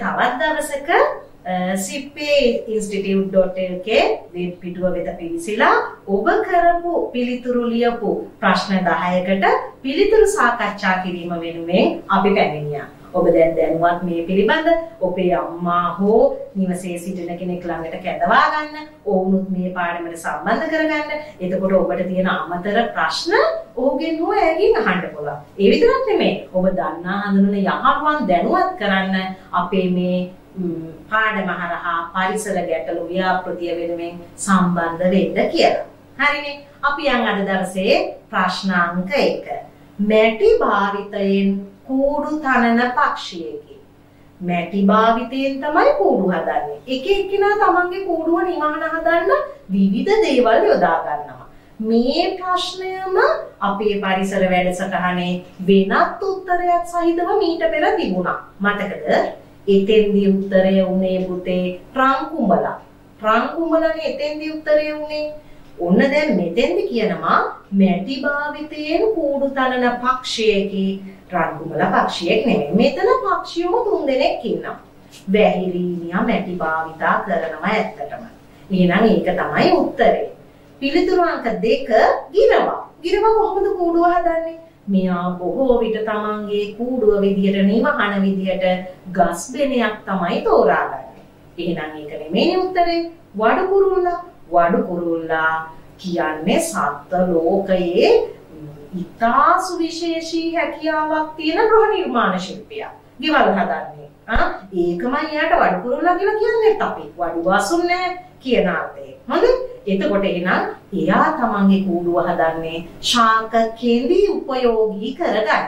තවත් දවසක sippeinstitute.lk web පිටුව වෙත පිවිසිලා ඔබ කරපු පිළිතුරු ලියපු ප්‍රශ්න 10කට පිළිතුරු සාකච්ඡා කිරීම වෙනුවෙන් අපි පැමිණියා. ඔබ දැන් දැනුවත් මේ පිළිබඳ ඔබේ අම්මා හෝ නිවසේ සිටින කෙනෙක් ළඟට කැඳවා ගන්න, ඔවුනුත් මේ පාඩමට සම්බන්ධ කරගන්න. එතකොට ඔබට තියෙන අමතර ප්‍රශ්න ඔහුගෙන් හෝ ඇයගෙන් අහන්න පුළුවන්. ඒ විතරක් නෙමෙයි, ඔබ දන්නා හඳුනන යහළුවන් දැනුවත් කරන්න අපේ මේ පාඩම හරහා පරිසර ගැටළු ව්‍යාපෘතිය වෙනුවෙන් සම්බන්ධ වෙන්න කියලා. හරිනේ. අපි යන් අද දවසේ ප්‍රශ්න අංක 1. මැටි භාවිතයෙන් කූඩු තනන පක්ෂියෙකි. මැටි භාවිතයෙන් තමයි කූඩු හදන්නේ. එක එක්කිනා තමන්ගේ කූඩුව නිවහන හදන්න විවිධ දේවල් යොදා ගන්නවා. මේ ප්‍රශ්නයම අපේ පරිසර වැඩසටහනේ වෙනත් උත්තරයක් සහිතව මීට පෙර තිබුණා. මතකද? එතෙන්දී උත්තරය උනේ පුතේ රංකුඹලා. රංකුඹලානේ එතෙන්දී උත්තරය උනේ. ඔන්න දැන් මෙතෙන්දි කියනවා මැටි භාවිතයෙන් කූඩු තනන පක්ෂියෙකි. රංකුඹලා පක්ෂියෙක් නෙමෙයි. මෙතන පක්ෂියොම 3 දෙනෙක් ඉන්නවා. වැහිරීනියා මැටි භාවිතා කරනවා ඇත්තටම. එහෙනම් ඒක තමයි උත්තරේ. පිළිතුරු අංක 2 ගිරවා. ගිරවා කොහොමද කූඩුව හදන්නේ? මෙයා බොහෝ විට තමන්ගේ කූඩුව විදියට නිවහන විදියට ගස් බෙනයක් තමයි තෝරාගන්නේ. එහෙනම් ඒක නෙමෙයි උත්තරේ. වඩු කුරුල්ලා. වඩු කුරුල්ලා කියන්නේ සත්ත්ව ලෝකයේ ඉතා සුවිශේෂී හැකියාවක් තියෙන ගෘහ නිර්මාණ ශිල්පියා. ගෙවල් හදන්නේ. ඒකමයි යාට වඩු කුරුල්ලා කියලා කියන්නේ. අපි වඩු වසුන්නේ කියන අර්ථයෙන්. හොඳයි. එතකොට එහෙනම් එයා තමන්ගේ කූඩුව හදන්නේ ශාක කෙඳි උපයෝගී කරගන්න.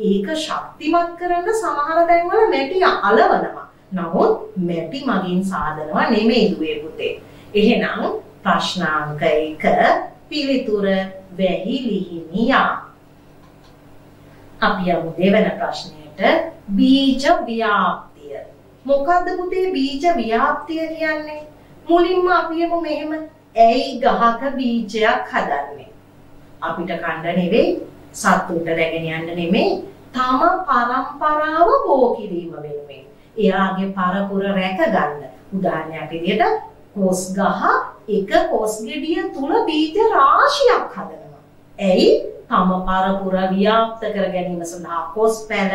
ඒක ශක්තිමත් කරන්න සමහර තැන්වල මැටි අලවනවා. නමුත් මැටි මගින් සාදනවා නෙමෙයි දුවේ පුතේ. එහෙනම් ප්‍රශ්නාංක 1 පිළිතුර වැහිලිහිණියා. අපි යමු දෙවන ප්‍රශ්නයට. බීජ ව්‍යාප්තිය. මොකද්ද පුතේ බීජ ව්‍යාප්තිය කියන්නේ? මුලින්ම අපි යමු මෙහෙම. ඇයි ගහක බීජයක් හදන්නේ? අපිට කන්න නෙවෙයි, සතුන්ට රැගෙන යන්න නෙමෙයි, තම පරම්පරාව බෝ කිරීම වෙනුවෙන්. එයාගේ පරපුර රැක ගන්න. උදාහරණයක් විදිහට කොස් ගහ එක කොස් ගෙඩිය තුල බීජ රාශියක් හදනවා. ඇයි? තම පරපුර ව්‍යාප්ත කර ගැනීම සඳහා කොස් පැල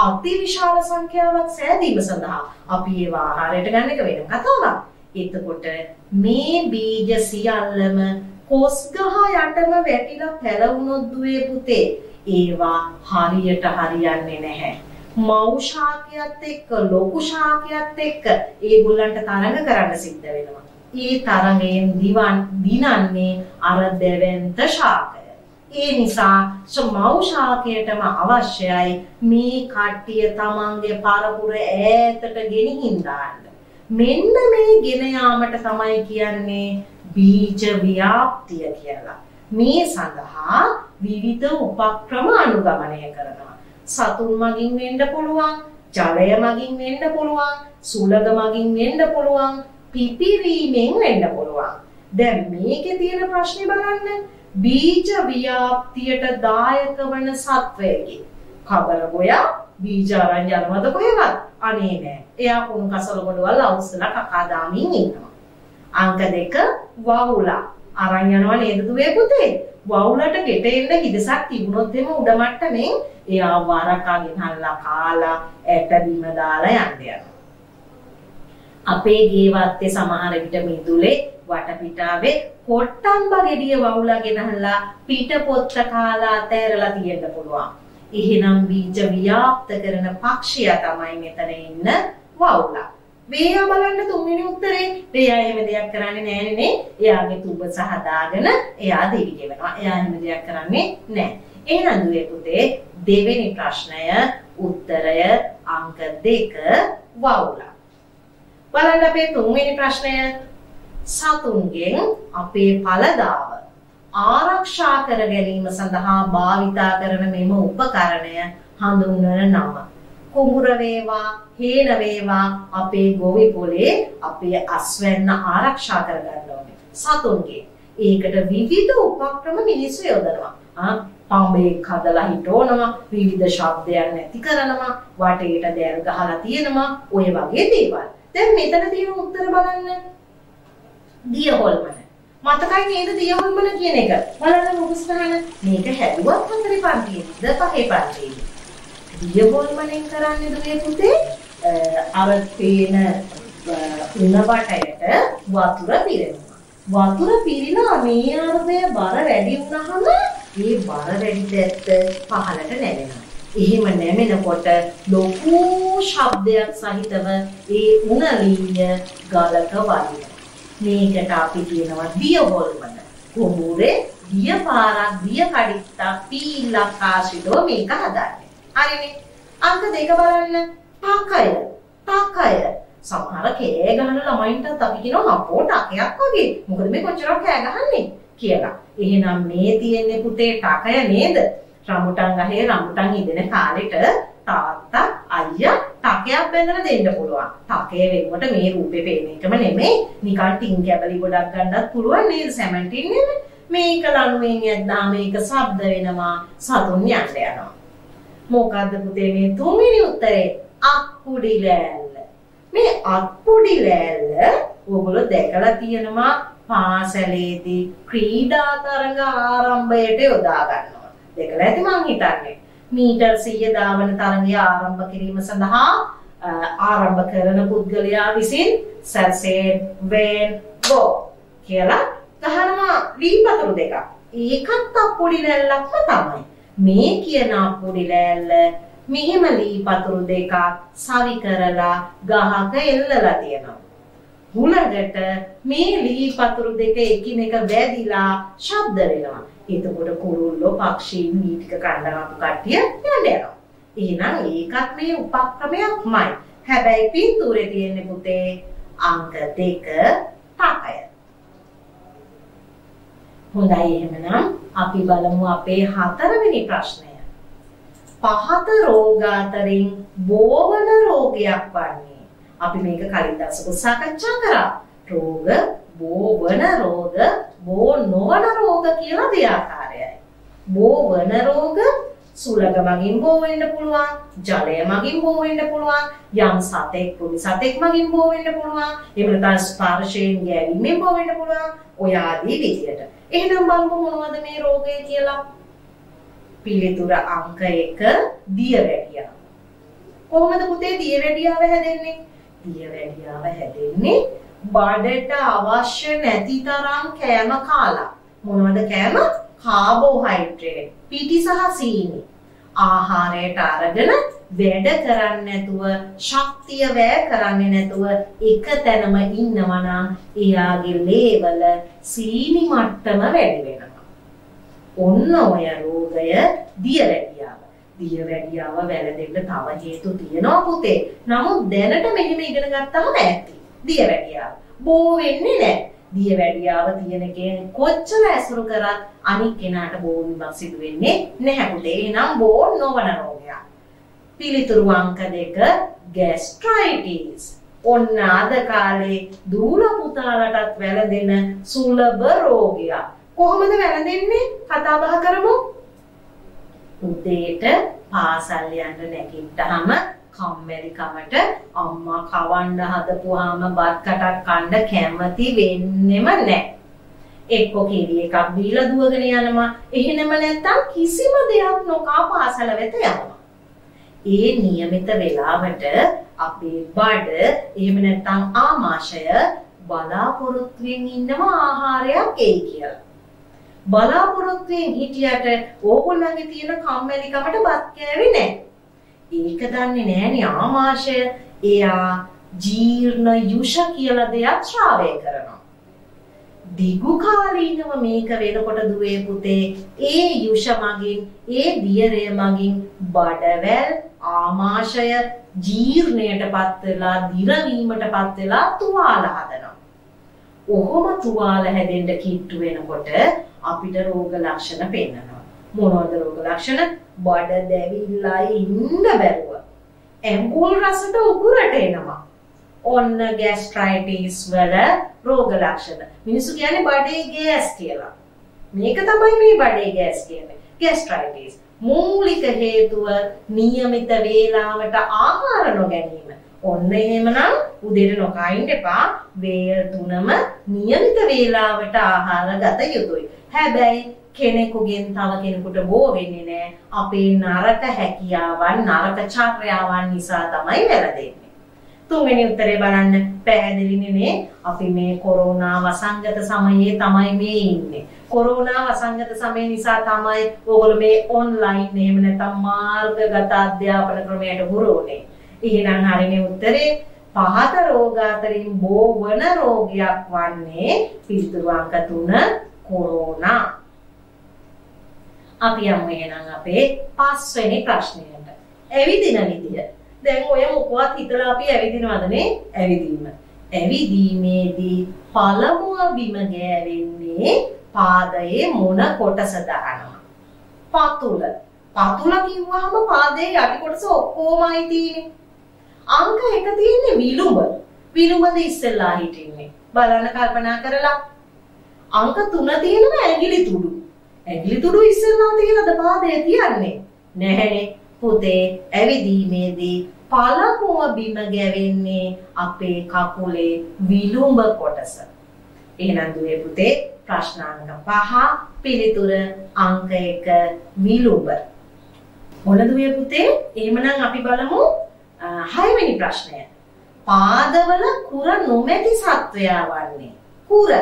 අතිවිශාල සංඛ්‍යාවක් සෑදීම සඳහා අපි ඒවා ආහාරයට ගන්න එක වෙනම කතාවක්. එතකොට මේ බීජ සියල්ලම කොස් ගහ යටම වැටිලා පැලවුණොත් දුවේ පුතේ ඒවා හරියට හරියන්නේ නැහැ. මව් ශාකයත් එක්ක ලොකු ශාකයත් එක්ක ඒගොල්ලන්ට තරඟ කරන්න සිද්ධ වෙනවා. ඒ තරඟයෙන් දිනන්නේ අර දෙවෙන්ත ශාකය. ඒ නිසා මව් ශාකයටම අවශ්‍යයි මේ කට්ටිය තමන්ගේ පරපුර ඈතට ගෙනිහින් දාන්න. මෙන්න මේ ගෙන යාමට තමයි කියන්නේ බීජ ව්‍යාප්තිය කියලා. මේ සඳහා විවිධ උපක්‍රම අනුගමනය කරනවා. සතුන් මගින් වෙන්න පුළුවන්, ජලය මගින් වෙන්න පුළුවන්, සුළඟ මගින් වෙන්න පුළුවන්, පිපිරීමෙන් වෙන්න පුළුවන්. දැන් මේකේ තියෙන ප්‍රශ්නේ බලන්න. බීජ ව්‍යාප්තියට දායක වන සත්වයගේ කබර ගෝයා බීජ අරන් යනවද කොහෙවත්? අනේ නෑ. එයා කුණු කසල ගොඩවල් අවුස්සලා කකා දාමින් ඉන්නවා. අංක 2 වවුලා අරන් යනවා නේද දුවේ පුතේ? වවුලට ගෙට එන්න හිදසක් තිබුණොත් එම උඩ මට්ටමින් එයා වරකගෙන හල්ලා කාලා ඇට බිම දාලා යන්න. අපේ ගේ වත්තේ සමහර විට මිදුලේ වටපිටාවේ කොට්ටම්බ ගෙඩිය වවුලා ගෙනහලා පිට පොත්ත කාලා ඇතැරලා තියෙන්න පුළුවන්. එහෙනම් බීජ ව්‍යාප්ත කරන පක්ෂියා තමයි මෙතන ඉන්න වවුලා. මෙයා බලන්න තුන්වෙනි උත්තරේ. එයා එහෙම දෙයක් කරන්නේ නැහැ නේ. එයාගේ තුබ සහ දාගෙන එයා දෙවි ගෙවනවා. එයා එහෙම දෙයක් කරන්නේ නැහැ. එහෙනම් දුවේ පුතේ දෙවෙනි ප්‍රශ්නය උත්තරය අංක 2 වවුලා. බලන්න අපේ තුන්වෙනි ප්‍රශ්නය. සතුන්ගෙන් අපේ ඵලදාව ආරක්ෂා කර ගැනීම සඳහා භාවිතා කරන මෙම උපකරණය හඳුන්වන නම. කුඹුර වේවා, හේන වේවා අපේ ගොවි පොලේ අපේ අස්වැන්න ආරක්ෂා කර ගන්න ඕනේ. සතුන්ගේ. ඒකට විවිධ උපක්‍රම මිනිස්සු යොදනවා. පඹේ හදලා හිටවනවා, විවිධ ශබ්දයන් නැති කරනවා, වටේට දැල් ගහලා තියෙනවා, ඔය වගේ දේවල්. දැන් මෙතන තියෙන උත්තර බලන්න. දිය හොල්මන. මතකයි නේද දිය හොල්මන කියන එක? බලන්න මුගස්ථාන මේක හැදුවත් 4 පන්තියේද 5 පන්තියේද? දිය හොල්මනෙන් කරන්නේ දුවේ පුතේ අර තේන උණ වටයට වතුර පිරෙනවා. වතුර පිරිලා මේ අර්ධය බර වැඩි වුණාම ඒ බර වැඩි දැත්ත පහළට නැවෙනවා. එහෙම නැමෙනකොට ලොකු ශබ්දයක් සහිතව ඒ උණ ලීය ගලක වදිනවා. මේකට අපි කියනවා දිය හොල්මන. කුඹුරේ දිය පාරක් දිය කඩਿੱත්තක් පීලක් ආශ්‍රිතව මේක හදන්නේ. හරිනේ. අංක 2 බලන්න. ටකය. සමහර කෑ ගහන ළමයින්ටත් අපි කියනවා අපෝ ටකයක් වගේ. මොකද මේ කොච්චර කෑ ගහන්නේ කියලා. එහෙනම් මේ තියෙන්නේ පුතේ ටකය නේද? රඹුටන් ගහේ රඹුටන් ඉදෙන කාලෙට තාත්තා අයියා ටකයක් බැඳලා දෙන්න පුළුවන්. ටකේ වෙනුවට මේ රූපේ පේන එකම නෙමෙයි. නිකන් ටින් කැබලි ගොඩක් ගන්නත් පුළුවන් නේද? සැමන්ටින් නේද? මේක ලණුවෙන් යද්දා මේක ශබ්ද වෙනවා. සතුන් යනවා. මොකද්ද පුතේ මේ තුන්වෙනි උත්තරේ? අක්කුඩි ලෑල්ල. මේ අක්කුඩි ලෑල්ල ඔයගොල්ලෝ දැකලා තියෙනවා පාසලේදී ක්‍රීඩා තරඟ ආරම්භයට යොදා ගන්නවා. දැකලා ඇති මං හිතන්නේ. මීටර් 100 ධාවන තරඟය ආරම්භ කිරීම සඳහා ආරම්භ කරන පුද්ගලයා විසින් සර්සෙන් වෙන් ගෝ කියලා ගහනවා ලී පතුරු දෙකක්. ඒකත් අක්කුඩි ලෑල්ලක්ම තමයි. මේ කියන අක්කුඩි ලෑල්ල මෙහෙම ලී පතුරු දෙකක් සවි කරලා ගහක එල්ලලා තියෙනවා. හුලඟට මේ ලී පතුරු දෙක එකිනෙක වැදිලා ශබ්ද වෙනවා. එතකොට කුරුල්ලෝ පක්ෂීන් මේ ටික කණ්ඩායම් කට්ටිය යනවා. එහෙනම් ඒකත් මේ උපක්‍රමයක්මයි. හැබැයි පින්තූරේ තියෙන්නේ පුතේ අංක 2 ටකය. හොඳයි එහෙනම් අපි බලමු අපේ 4 වෙනි ප්‍රශ්නය. පහත රෝග අතරින් බෝවන රෝගයක් වන්නේ. අපි මේක කලින් දවසක සාකච්ඡා කරා. රෝග, බෝවන රෝග, බෝ නොවන රෝග කියලා දෙආකාරයයි. බෝවන රෝග සුලඟ මගින් බෝ වෙන්න පුළුවන්, ජලය මගින් බෝ වෙන්න පුළුවන්, යම් සතෙක් පොඩි සතෙක් මගින් බෝ වෙන්න පුළුවන්, එහෙම නැත්නම් ස්පර්ශයෙන් ගැනීමෙන් බෝ වෙන්න පුළුවන්. ඔය ආදී විදියට. එහෙනම් බලමු මොනවද මේ රෝගය කියලා. පිළිතුර අංක 1 දියවැඩියාව. කොහොමද පුතේ දියවැඩියාව හැදෙන්නේ? දියවැඩියාව හැදෙන්නේ බඩට අවශ්‍ය නැති තරම් කෑම කාලා. මොනවද කෑම? කාබෝහයිඩ්‍රේට්, පිටි සහ සීනි. ආහාරයට අරගෙන වැඩ කරන්නේ නැතුව, ශක්තිය වැය කරන්නේ නැතුව එක තැනම ඉන්නවා නම් එයාගේ ලේවල සීනි මට්ටම වැඩි වෙනවා. ඔන්න ඔය රෝගය දියවැඩියාව. දියවැඩියාව වැළඳෙන්න තව හේතු තියෙනවා පුතේ. නමුත් දැනට මෙහෙම ඉගෙන ගත්තාම ඇති. දියවැඩියාව බෝ වෙන්නේ නැහැ. දියවැඩියාව තියෙන කෙනෙක් කොච්චර ඇසුරු කරත් අනික් කෙනාට බෝ වීමක් සිදු වෙන්නේ නැහැ පුතේ. එහෙනම් බෝ නොවන රෝගයක්. පිළිතුරු අංක 2 ગેස්ට්‍රයිටිස්. ඔන්න අද කාලේ දූල පුතාලටත් වැළඳෙන සුලභ රෝගයක්. කොහොමද වැළඳෙන්නේ? කතා බහ කරමු. උදේට පාසල් යන්න නැගිට්ටාම කම්මැලිකමට අම්මා කවන්න හදපුවාම බත් කටක් කන්න කැමති වෙන්නෙම නැහැ. එක්ක කිරි එකක් බීලා දුවගෙන යනවා. එහෙනම නැත්තම් කිසිම දෙයක් නොකා පාසල වෙත යනවා. ඒ નિયમિત වේලාවට අපේ බඩ එහෙම නැත්තම් ආමාශය බලාපොරොත්තුෙන් ඉන්නවා ආහාරයක් එයි කියලා. බලාපොරොත්තුෙන් හිටියට ඕගොල්ලන්ගේ තියෙන කම්මැලිකමට බත් කෑවේ නැහැ. ඒක දන්නේ නැහනේ ආමාශය. එයා ජීර්ණ යුෂ කියලා දෙයක් ශ්‍රාවය කරනවා. දිගු කාලීනව මේක වෙනකොට දුවේ පුතේ ඒ යුෂ මගින් ඒ දියරය මගින් බඩවැල් ආමාශය ජීර්ණයටපත් වෙලා දිරවීමටපත් වෙලා තුවාල හදනවා. ඔහොම තුවාල හැදෙන්න කිට්ටු වෙනකොට අපිට රෝග ලක්ෂණ පෙන්නනවා. මොනවද රෝග ලක්ෂණ? බඩ දැවිලා ඉන්න බැරුව. ඇඟුල් රසට උගුරට එනවා. ඔන්න ગેස්ට්‍රයිටිස් වල රෝග ලක්ෂණ. මිනිස්සු කියන්නේ බඩේ ගෑස් කියලා. මේක තමයි මේ බඩේ ගෑස් කියන්නේ. gastritis. මූලික හේතුව નિયમિત වේලාවට ආහාර නොගැනීම. ඔන්න එහෙමනම් උදේට නොකයින් එපා. වේල් 3ම નિયમિત වේලාවට ආහාර ගත යුතුයි. හැබැයි කෙනෙකුගෙන් තව කෙනෙකුට බෝ වෙන්නේ නැහැ. අපේ නරක හැකියාවන් නරක චර්යාවන් නිසා තමයි වැරදෙන්නේ. තුන්වෙනි උත්තරේ බලන්න පැහැදිලිනේ. අපි මේ කොරෝනා වසංගත සමයේ තමයි මේ ඉන්නේ. කොරෝනා වසංගත සමය නිසා තමයි ඕගොල්ලෝ මේ ඔන්ලයින් එහෙම නැත්නම් මාර්ගගත අධ්‍යාපන ක්‍රමයට හුරු වුනේ. එහෙනම් හරිනේ උත්තරේ පහත රෝග අතරින් බෝ වන රෝගයක් වන්නේ පිළිතුරු අංක 3 කොරෝනා. අපි යමු එහෙනම් අපේ 5 වෙනි ප්‍රශ්නයට. ඇවිදින විදිය. දැන් ඔය මොකවත් හිතලා අපි ඇවිදිනවදනේ? ඇවිදීම. ඇවිදීමේදී පළමුව බිම ගෑවෙන්නේ පාදයේ මොන කොටස දානවා? පතුල. පතුල කිව්වහම පාදයේ යටි කොටස ඔක්කොමයි තියෙන්නේ. අංක 1 තියෙන්නේ විලුඹ. විලුඹද ඉස්සෙල්ලා හිටින්නේ. බලන්න කල්පනා කරලා. අංක 3 තියෙනවා ඇඟිලි තුඩු. ඇඟිලි තුඩු ඉස්සෙල්ලා තියෙනද පාදයේ තියන්නේ? නැහැනේ. පුතේ ඇවිදීමේදී පළමුව බිම ගැවෙන්නේ අපේ කකුලේ විලුඹ කොටස. එහෙනම් දුවේ පුතේ ප්‍රශ්න අංක 5 පිළිතුර අංක 1 විලුඹ. මොන දුවේ පුතේ? එහෙමනම් අපි බලමු 6 වෙනි ප්‍රශ්නය. පාදවල කුර නොමැති සත්වයා වන්නේ. කුර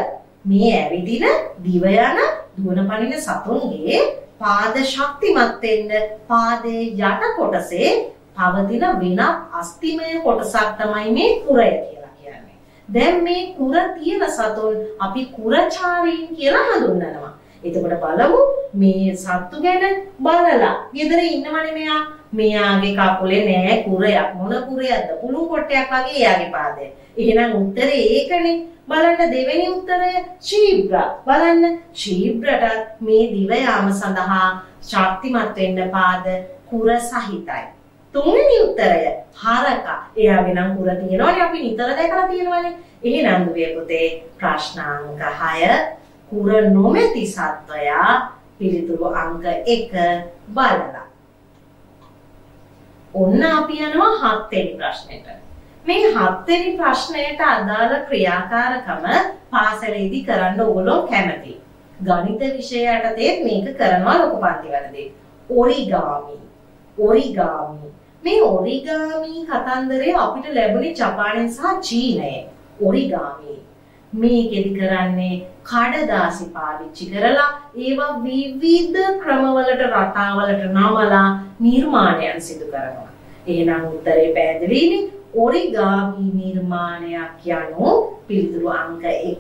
මේ ඇවිදින දිව යන දුවන පනින සතුන්ගේ පාද ශක්තිමත් වෙන්න පාදයේ යට කොටසේ පවතින වෙනත් අස්තිමය කොටසක් තමයි මේ කුරය කියලා කියන්නේ. දැන් මේ කුර තියෙන සතුන් අපි කුරචාරීන් කියලා හඳුන්වනවා. එතකොට බලමු මේ සත්තු ගැන බලලා. ගෙදර ඉන්නවනේ මෙයා. මෙයාගේ කකුලේ නෑ කුරයක්. මොන කුරයක්ද? පුළුන් කොටයක් වගේ එයාගේ පාදය. එහෙනම් උත්තරේ ඒකනේ. බලන්න දෙවෙනි උත්තරය ශීබ්‍ර. බලන්න ශීබ්‍රට මේ දිව යාම සඳහා ශක්තිමත් වෙන්න පාද කුර සහිතයි. තුන්වෙනි උත්තරය හරක. එයාගේ නම් කුර තියෙනවනේ අපි නිතර දැකලා තියෙනවනේ. එහෙනම් දුවේ පුතේ ප්‍රශ්න අංක 6 කුර නොමැති සත්වයා පිළිතුරු අංක 1 බලලා. ඔන්න අපි යනවා 7 වෙනි ප්‍රශ්නෙට. මේ 7 වෙනි ප්‍රශ්නයට අදාළ ක්‍රියාකාරකම පාසලේදී කරන්න ඕගොල්ලෝ කැමති. ගණිත විෂය යටතේ මේක කරනවා ලොකු පන්තිවලදී. ඔරිගාමි. ඔරිගාමි. මේ ඔරිගාමි කතන්දරය අපිට ලැබුණේ ජපානයෙන් සහ චීනයෙන්. ඔරිගාමි. මේකෙදි කරන්නේ කඩදාසි පාවිච්චි කරලා ඒවා විවිධ ක්‍රමවලට රටාවලට නමලා නිර්මාණයන් සිදු කරනවා. එහෙනම් උත්තරේ පැහැදිලිනේ. ඔරිගාමි නිර්මාණයක් යනු පිළිතුරු අංක 1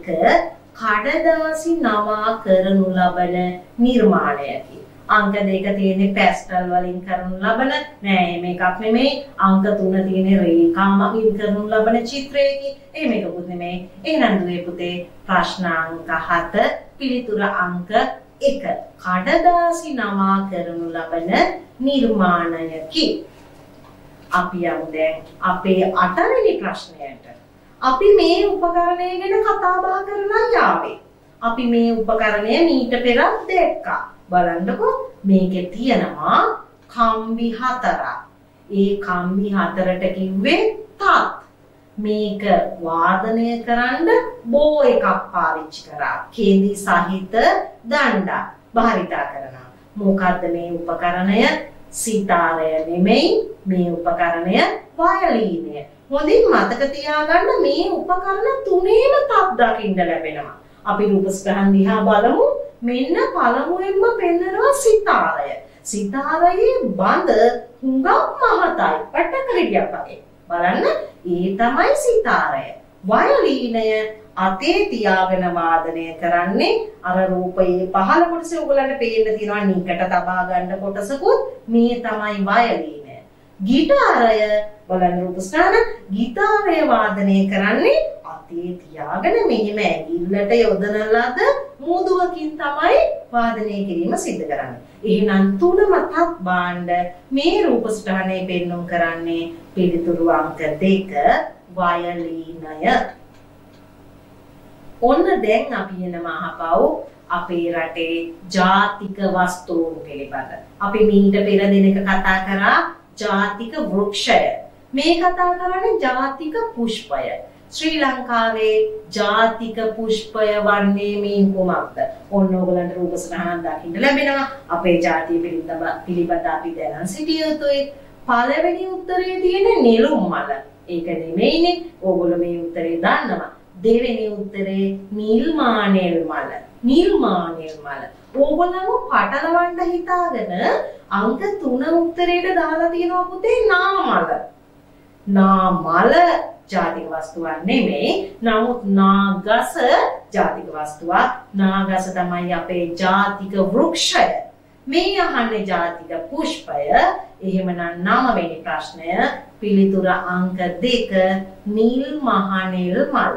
කඩදාසි නවා කරනු ලබන නිර්මාණයකි. අංක 2 තියෙන්නේ පැස්ටල් වලින් කරනු ලබන නෑ මේකක් නෙමෙයි. අංක 3 තියෙන්නේ රේඛාමකින් කරනු ලබන චිත්‍රයකි. මේකකුත් නෙමෙයි. එහෙනම් දුවේ පුතේ ප්‍රශ්න අංක 7 පිළිතුර අංක 1 කඩදාසි නවා කරනු ලබන නිර්මාණයකි. අපි යමු දැන් අපේ 8 වෙනි ප්‍රශ්නයට. අපි මේ උපකරණය ගැන කතා බහ කරලා යාවේ. අපි මේ උපකරණය මීට පෙර දැක්කා. බලන්නකෝ මේකේ තියෙනවා කම්බි 4ක්. ඒ කම්බි 4ට කිව්වේ තත්. මේක වාදනය කරන්න බෝ එකක් පාවිච්චි කරා. කේන්දි සහිත දණ්ඩක් භාවිතා කරනවා. මොකද්ද මේ උපකරණය? සිතාරය නෙමෙයි මේ උපකරණය වයලීනය. හොඳින් මතක තියාගන්න මේ උපකරණ තුනේම තත් දකින්න ලැබෙනවා. අපි රූපස්කහන් දිහා බලමු. මෙන්න පළමුවෙන්ම පෙන්නනවා සිතාරය. සිතාරයේ බඳ හුඟක් මහතයි. පැටකලියක් වගේ. බලන්න ඒ තමයි සිතාරය. වයලීනය අතේ තියාගෙන වාදනය කරන්නේ අර රූපයේ පහළ කොටසේ ඔයගලන්ට පේන්න තියෙනවා නිකට තබා ගන්න කොටසකුත් මේ තමයි වයලීනය. ගිටාරය බලන්න රූපස්ථාන ගිටාරය වාදනය කරන්නේ අතේ තියාගෙන මෙහෙම ඇඟිල්ලට යොදන ලද මූදුවකින් තමයි වාදනය කිරීම සිදු කරන්නේ. එහෙනම් තුනම තත් භාණ්ඩ මේ රූපස්ථානයේ පෙන්වුම් කරන්නේ පිළිතුරු අංක 2 වයලීනය. ඔන්න දැන් අපි එනවා අහපව් අපේ රටේ ජාතික වස්තුන් පිළිබඳ. අපි මීට පෙර දිනක කතා කරා ජාතික වෘක්ෂය. මේ කතා කරන්නේ ජාතික පුෂ්පය. ශ්‍රී ලංකාවේ ජාතික පුෂ්පය වන්නේ මේ කුමක්ද? ඔන්න ඕගලන්ට රූප සටහනක් දකින්න ලැබෙනවා. අපේ ජාතිය පිළිබඳ අපි දැනන් සිටිය යුතුයි. පළවෙනි උත්තරේ තියෙන්නේ නෙළුම් මල. ඒක නෙමෙයිනේ. ඕගොල්ලෝ මේ උත්තරේ දන්නවා. දෙවෙනි උත්තරේ නිල්මානෙල් මල. නිල්මානෙල් මල. ඕගොල්ලෝ පටලවන්න හිතාගෙන අංක 3 උත්තරේට දාලා තියෙනවා පුතේ නාමල. නාමල ජාතික වස්තුවක් නෙමෙයි. නමුත් නාගස ජාතික වස්තුවක්. නාගස තමයි අපේ ජාතික වෘක්ෂය. මේ අහන්නේ ජාතික පුෂ්පය. එහෙමනම් 9 වෙනි ප්‍රශ්නය පිළිතුර අංක 2 නිල් මහනෙල් මල.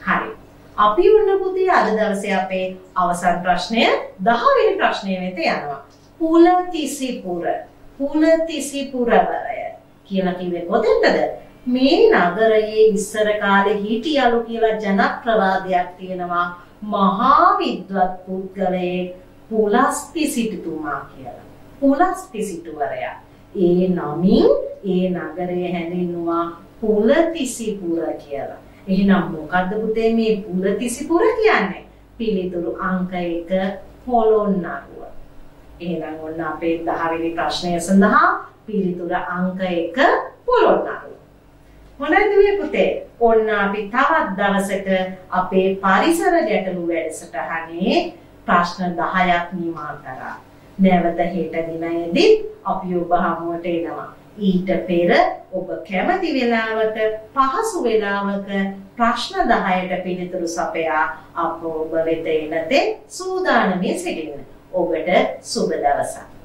හරි. අපි උන්න පුතේ අද දවසේ අපේ අවසන් ප්‍රශ්නය 10 වෙනි ප්‍රශ්නය වෙත යනවා. පුලතිසිපුර. පුලතිසිපුරවරය කියලා කිව්වේ කොතෙන්ද? මේ නගරයේ ඉස්සර කාලේ හිටියලු කියලා ජනප්‍රවාදයක් තියෙනවා. මහා විද්වත් පුද්ගලයෙක් පුලස්ති සිටුතුමා කියලා. පුලස්ති සිටුවරයා. ඒ නමින් ඒ නගරය හැඳින්වුවා පුලතිසිපුර කියලා. එහෙනම් මොකද්ද පුතේ මේ පුලතිසිපුර කියන්නේ? පිළිතුරු අංක 1 පොළොන්නරුව. එහෙනම් ඔන්න අපේ 10 වෙනි ප්‍රශ්නය සඳහා පිළිතුර අංක 1 පොළොන්නරුව. හොඳයි පුතේ. ඔන්න අපි තවත් දවසක අපේ පරිසර ගැටළු වැඩසටහනේ ප්‍රශ්න 10ක් නිමා කරා. නැවත හෙට දිනයේදී අපි ඔබ හමුවට එනවා. ඊට පෙර ඔබ කැමති වෙලාවක පහසු වෙලාවක ප්‍රශ්න 10ට පිළිතුරු සපයා අප ඔබ වෙත එනතේ සූදානම්ව සිටින්න. ඔබට සුබ දවසක්.